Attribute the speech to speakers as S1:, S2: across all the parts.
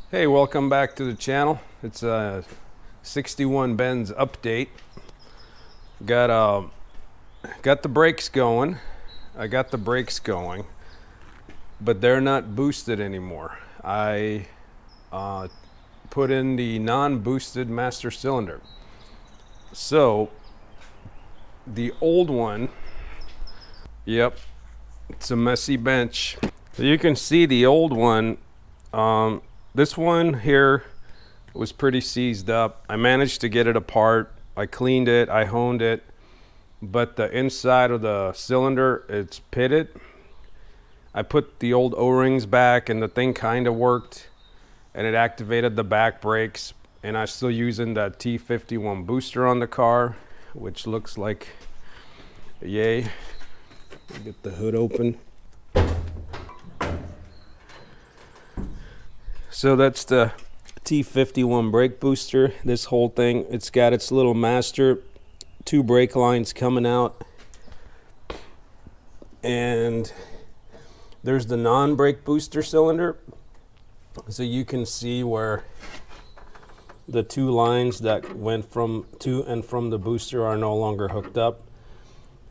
S1: Hey, welcome back to the channel. It's a 61 Benz update. Got the brakes going. I got the brakes going, but they're not boosted anymore. I put in the non-boosted master cylinder. So the old one, yep, it's a messy bench. So you can see the old one. This one here was pretty seized up. I managed to get it apart. I cleaned it, I honed it, but the inside of the cylinder, it's pitted. I put the old O-rings back and the thing kind of worked, and it activated the back brakes, and I'm still using that T50 booster on the car, which looks like yay. Get the hood open. So that's the T51 brake booster. This whole thing, it's got its little master, 2 brake lines coming out, and there's the non-brake booster cylinder. So you can see where the 2 lines that went from to and from the booster are no longer hooked up.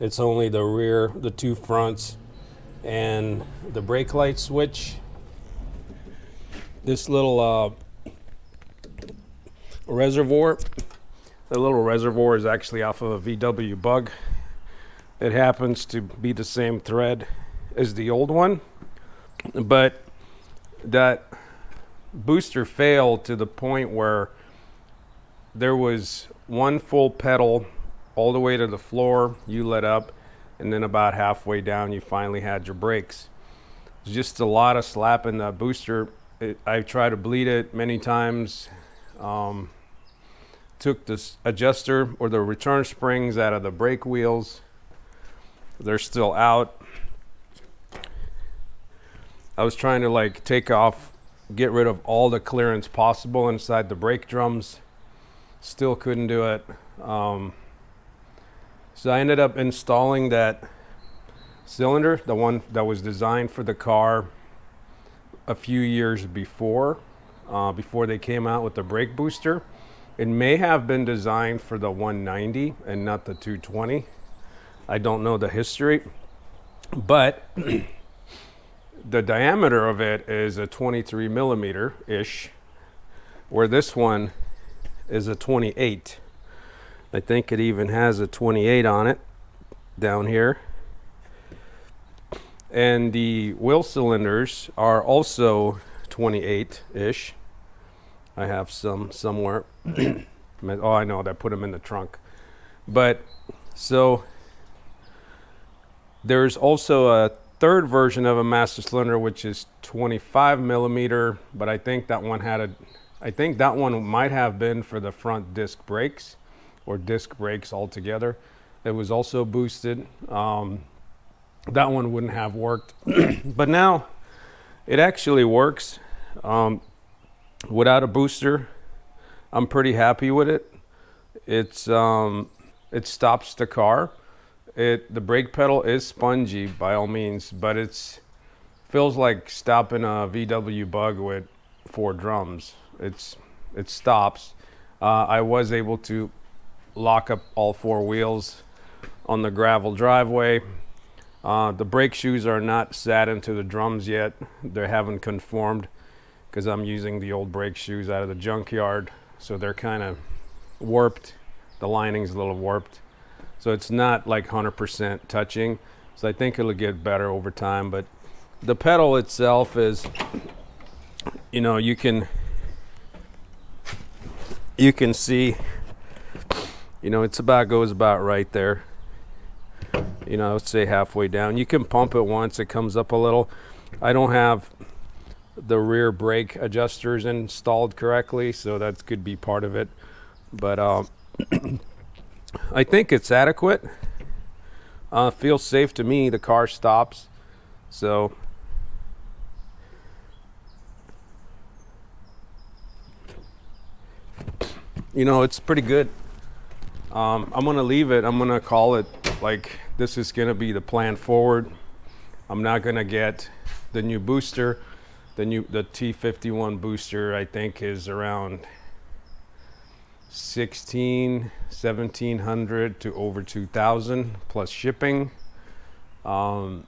S1: It's only the rear, the 2 fronts, and the brake light switch. This little reservoir, the little reservoir is actually off of a VW Bug. It happens to be the same thread as the old one, but that booster failed to the point where there was one full pedal all the way to the floor, you let up, and then about halfway down you finally had your brakes. It's just a lot of slapping that booster. I tried to bleed it many times. Took this adjuster or the return springs out of the brake wheels. They're still out. I was trying to take off, get rid of all the clearance possible inside the brake drums. Still couldn't do it. So I ended up installing that cylinder, the one that was designed for the car a few years before they came out with the brake booster. It may have been designed for the 190 and not the 220. I don't know the history, but the diameter of it is a 23 millimeter ish, where this one is a 28. I think it even has a 28 on it down here. And the wheel cylinders are also 28-ish. I have some somewhere. Oh, I know, I put them in the trunk. But so there's also a third version of a master cylinder, which is 25 millimeter, but I think that one might have been for the front disc brakes or disc brakes altogether. It was also boosted. That one wouldn't have worked, but now it actually works without a booster. I'm pretty happy with it. It stops the car. The brake pedal is spongy by all means, but it feels like stopping a VW Bug with 4 drums. It stops. I was able to lock up all 4 wheels on the gravel driveway. The brake shoes are not sat into the drums yet. They haven't conformed because I'm using the old brake shoes out of the junkyard. So they're kind of warped. The lining's a little warped. So it's not like 100% touching. So I think it'll get better over time. But the pedal itself is, you can see, it goes about right there. Let's say halfway down. You can pump it once, it comes up a little. I don't have the rear brake adjusters installed correctly, so that could be part of it. But I think it's adequate. Feels safe to me. The car stops. So it's pretty good. I'm gonna leave it. I'm gonna call it like this is gonna be the plan forward. I'm not gonna get the new booster. The T51 booster, I think, is around 1700 to over 2000 plus shipping. Not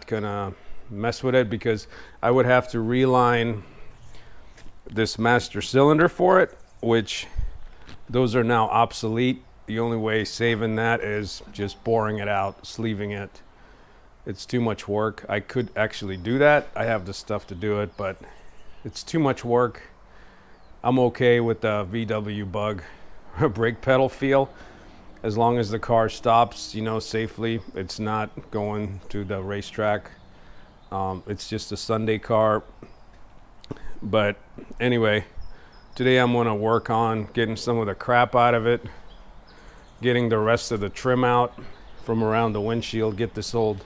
S1: gonna mess with it because I would have to reline this master cylinder for it, which those are now obsolete. The only way saving that is just boring it out, sleeving it. It's too much work. I could actually do that. I have the stuff to do it, but it's too much work. I'm okay with the VW Bug brake pedal feel. As long as the car stops, you know, safely. It's not going to the racetrack. It's just a Sunday car. But anyway, today I'm gonna work on getting some of the crap out of it, getting the rest of the trim out from around the windshield, get this old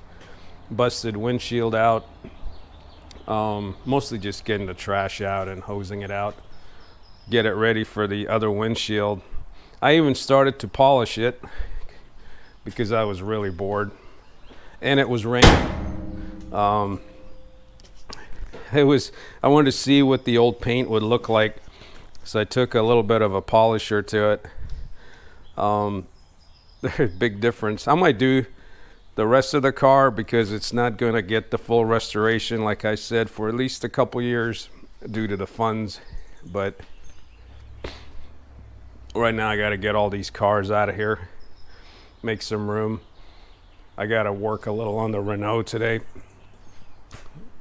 S1: busted windshield out. Mostly just getting the trash out and hosing it out. Get it ready for the other windshield. I even started to polish it because I was really bored, and it was raining. I wanted to see what the old paint would look like, so I took a little bit of a polisher to it. There's a big difference. I might do the rest of the car because it's not going to get the full restoration, like I said, for at least a couple years due to the funds. But right now I got to get all these cars out of here, make some room. I got to work a little on the Renault today,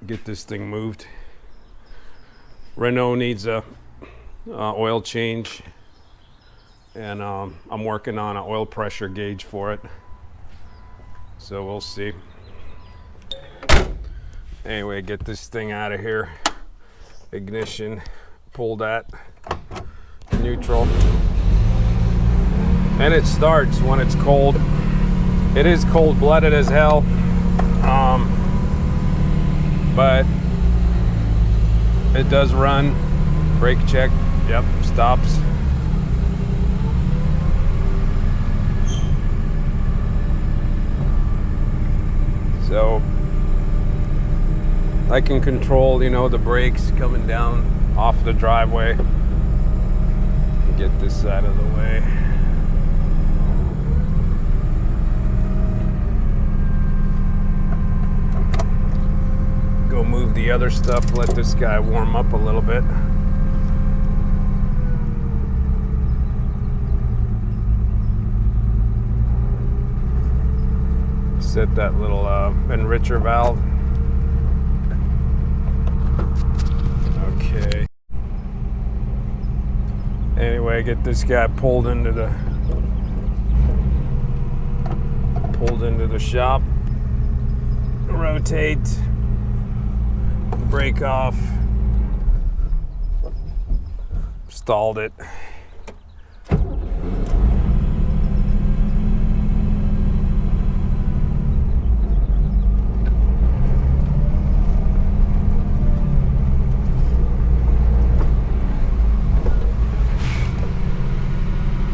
S1: get this thing moved. Renault needs a oil change, and I'm working on an oil pressure gauge for it, so we'll see. Anyway, get this thing out of here. Ignition, pull that, neutral. And it starts when it's cold. It is cold-blooded as hell, but it does run. Brake check, yep, stops. So I can control, you know, the brakes coming down off the driveway. Get this out of the way. Go move the other stuff, let this guy warm up a little bit. Set that little enricher valve. Okay. Anyway, get this guy pulled into the shop. Rotate. Brake off. Stalled it.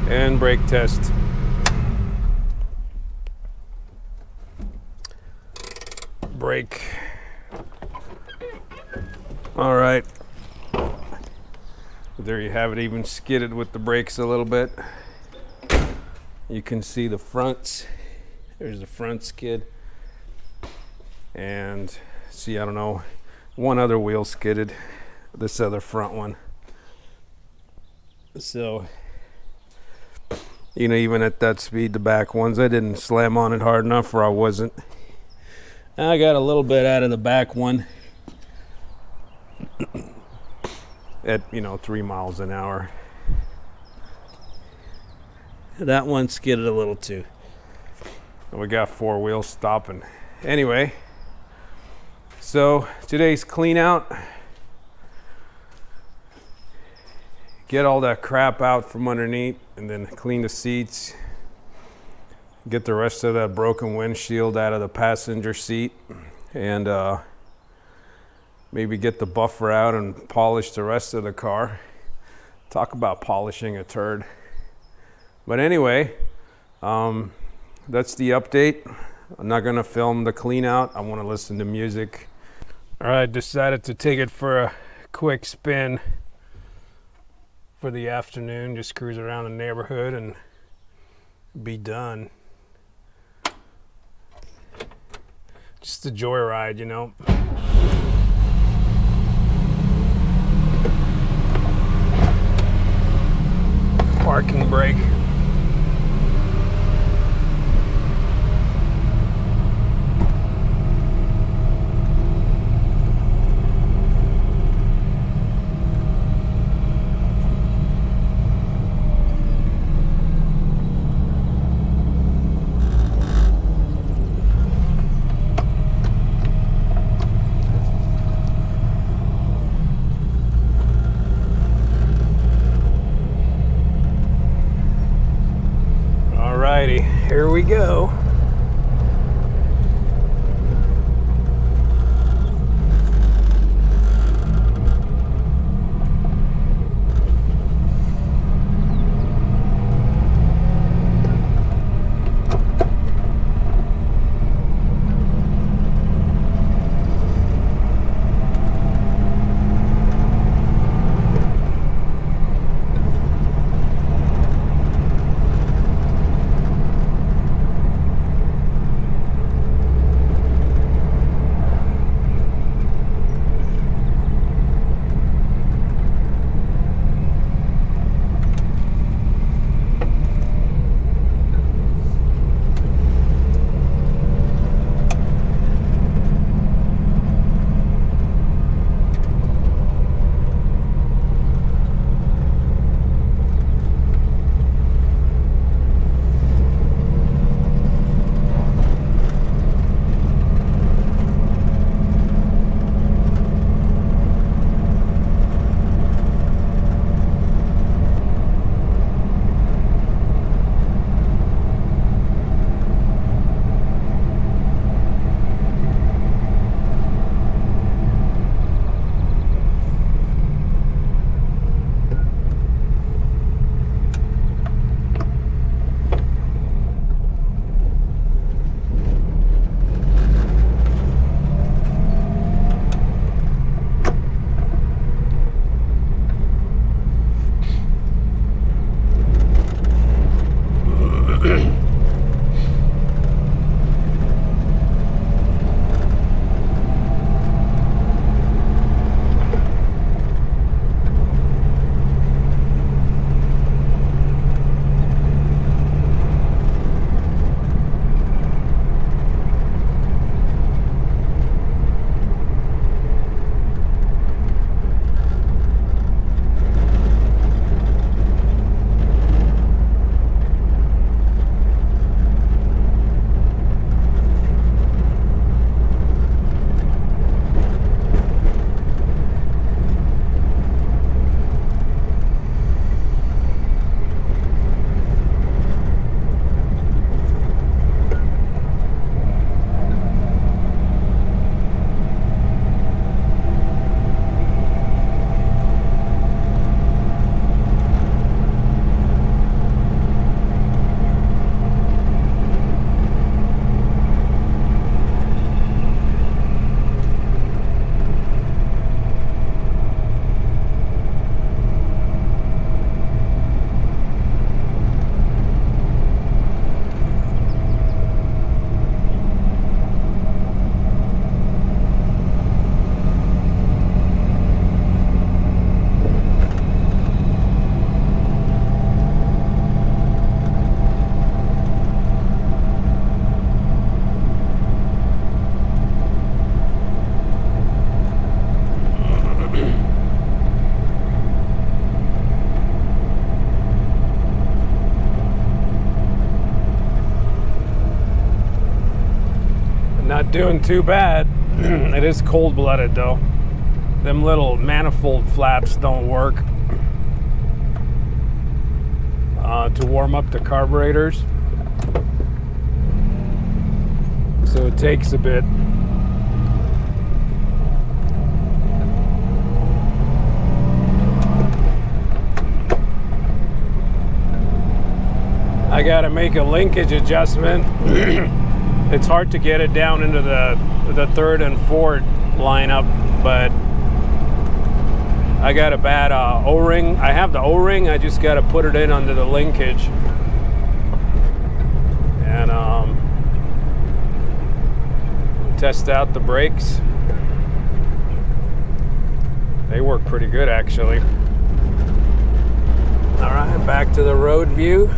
S1: And brake test. Brake. All right. There you have it, even skidded with the brakes a little bit. You can see the fronts. There's the front skid. And see, I don't know, one other wheel skidded, this other front one. So, you know, even at that speed, the back ones, I didn't slam on it hard enough, or I wasn't. I got a little bit out of the back one at, you know, 3 miles an hour. That one skidded a little too. We got 4 wheels stopping. Anyway, so today's clean out. Get all that crap out from underneath, and then clean the seats. Get the rest of that broken windshield out of the passenger seat, and maybe get the buffer out and polish the rest of the car. Talk about polishing a turd. But anyway, that's the update. I'm not gonna film the clean out. I wanna listen to music. All right, decided to take it for a quick spin for the afternoon, just cruise around the neighborhood and be done. Just a joyride, you know. Parking brake. Alrighty, here we go. Not doing too bad. It is cold-blooded though. Them little manifold flaps don't work to warm up the carburetors, so it takes a bit. I gotta make a linkage adjustment. It's hard to get it down into the third and fourth lineup, but I got a bad O-ring. I have the O-ring, I just got to put it in under the linkage. And test out the brakes. They work pretty good, actually. All right, back to the road view.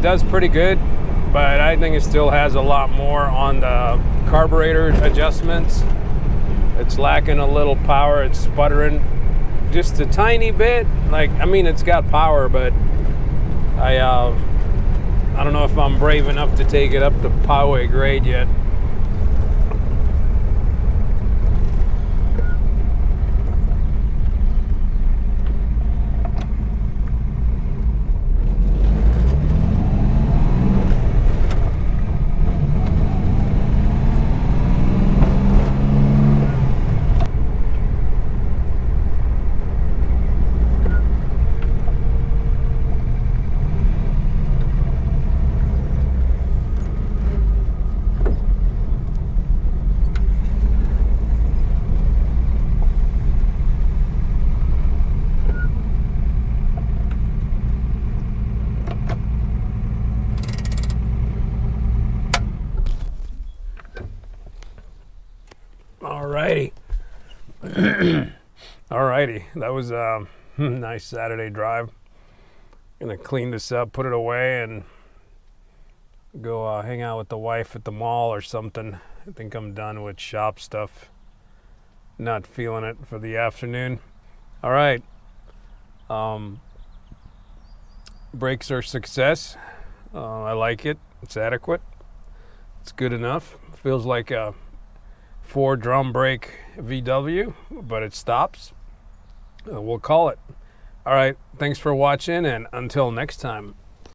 S1: it does pretty good, but I think it still has a lot more on the carburetor adjustments. It's lacking a little power. It's sputtering just a tiny bit. Like, I mean, it's got power, but I don't know if I'm brave enough to take it up to Poway grade yet. Alrighty. Alrighty. That was a nice Saturday drive. Gonna clean this up, put it away, and go hang out with the wife at the mall or something. I think I'm done with shop stuff. Not feeling it for the afternoon. Alright. Brakes are success. I like it. It's adequate. It's good enough. Feels like a 4-drum brake VW, but it stops. We'll call it. All right, thanks for watching, and until next time.